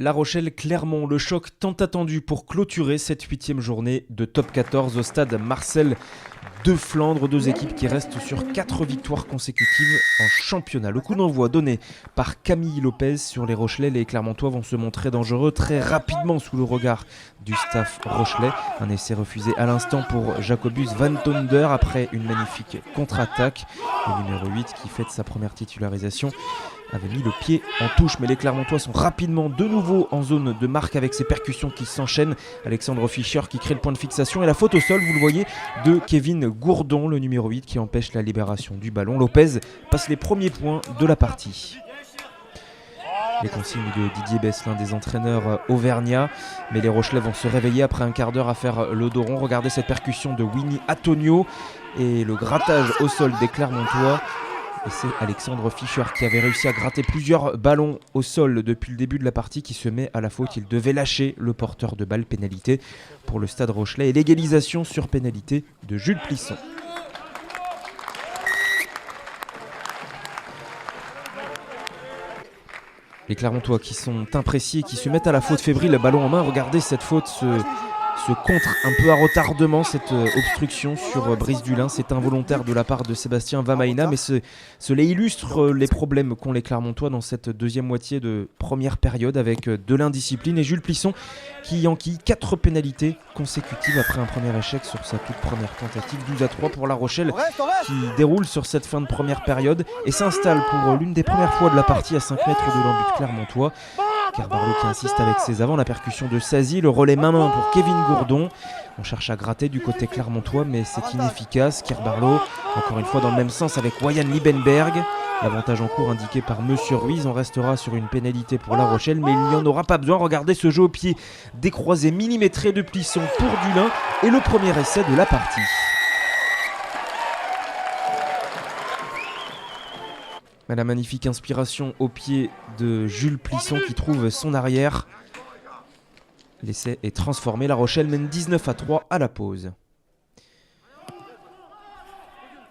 La Rochelle-Clermont, le choc tant attendu pour clôturer cette 8e journée de top 14 au stade Marcel de Flandre. Deux équipes qui restent sur 4 victoires consécutives en championnat. Le coup d'envoi donné par Camille Lopez sur les Rochelais. Les Clermontois vont se montrer dangereux très rapidement sous le regard du staff rochelais. Un essai refusé à l'instant pour Jacobus Van Tonder après une magnifique contre-attaque. Le numéro 8 qui fête sa première titularisation avait mis le pied en touche, mais les Clermontois sont rapidement de nouveau en zone de marque avec ces percussions qui s'enchaînent. Alexandre Fischer qui crée le point de fixation et la faute au sol, vous le voyez, de Kevin Gourdon, le numéro 8 qui empêche la libération du ballon. Lopez passe les premiers points de la partie. Les consignes de Didier Besselin, des entraîneurs auvergnats, mais les Rochelais vont se réveiller après un quart d'heure à faire le dos rond. Regardez cette percussion de Winnie Antonio et le grattage au sol des Clermontois. Et c'est Alexandre Fischer qui avait réussi à gratter plusieurs ballons au sol depuis le début de la partie qui se met à la faute. Il devait lâcher le porteur de balle. Pénalité pour le Stade Rochelais et l'égalisation sur pénalité de Jules Plisson. Les Clermontois qui sont imprécis, qui se mettent à la faute fébrile, le ballon en main. Regardez cette faute se contre un peu à retardement, cette obstruction sur Brice Dulin. C'est involontaire de la part de Sébastien Vamaina, mais cela illustre les problèmes qu'ont les Clermontois dans cette deuxième moitié de première période avec de l'indiscipline. Et Jules Plisson qui enquille 4 pénalités consécutives après un premier échec sur sa toute première tentative. 12-3 pour La Rochelle qui déroule sur cette fin de première période et s'installe pour l'une des premières fois de la partie à 5 mètres de l'embut clermontois. Kerbarlo qui insiste avec ses avants, la percussion de Sazi, le relais main-main pour Kevin Gourdon. On cherche à gratter du côté clermontois mais c'est inefficace. Kerbarlo encore une fois dans le même sens avec Wayan Liebenberg. L'avantage en cours indiqué par Monsieur Ruiz. On restera sur une pénalité pour La Rochelle mais il n'y en aura pas besoin. Regardez ce jeu au pied décroisé millimétré de Plisson pour Dulin et le premier essai de la partie. La magnifique inspiration au pied de Jules Plisson qui trouve son arrière. L'essai est transformé. La Rochelle mène 19-3 à la pause.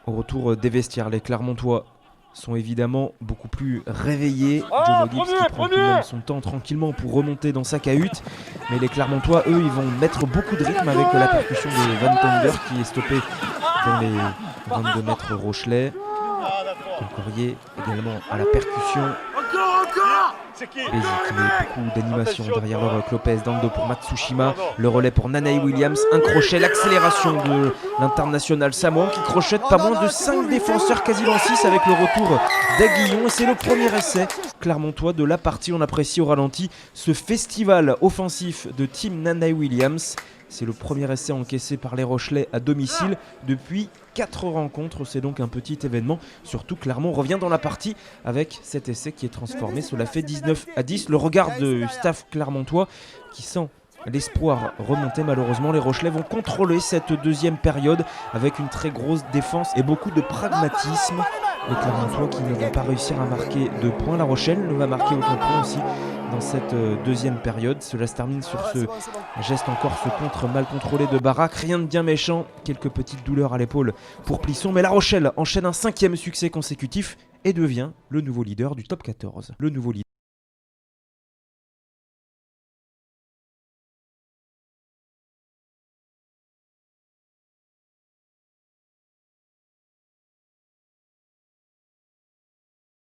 Au retour des vestiaires, les Clermontois sont évidemment beaucoup plus réveillés. John O'Dibbs qui prend tout de même son temps tranquillement pour remonter dans sa cahute. Mais les Clermontois, eux, ils vont mettre beaucoup de rythme avec la percussion de Van Tonder qui est stoppé dans les 22 mètres rochelais. Courrier également à la percussion. Bézi qui met beaucoup d'animation derrière le rock. Lopez dans le dos pour Matsushima. Le relais pour Nanae Williams. Un crochet, l'accélération de l'international samoan qui crochette pas moins de 5 défenseurs, quasiment 6 avec le retour d'Aguillon. Et c'est le premier essai clermontois de la partie. On apprécie au ralenti ce festival offensif de Team Nanae Williams. C'est le premier essai encaissé par les Rochelais à domicile depuis 4 rencontres. C'est donc un petit événement. Surtout Clermont revient dans la partie avec cet essai qui est transformé. Cela fait 19-10. Le regard de staff clermontois qui sent l'espoir remonter. Malheureusement, les Rochelais vont contrôler cette deuxième période avec une très grosse défense et beaucoup de pragmatisme. Les Clermontois qui ne vont pas réussir à marquer de points. La Rochelle ne va marquer aucun point aussi dans cette deuxième période. Cela se termine sur ce geste encore, ce contre mal contrôlé de Barak. Rien de bien méchant, quelques petites douleurs à l'épaule pour Plisson. Mais La Rochelle enchaîne un 5e succès consécutif et devient le nouveau leader du top 14.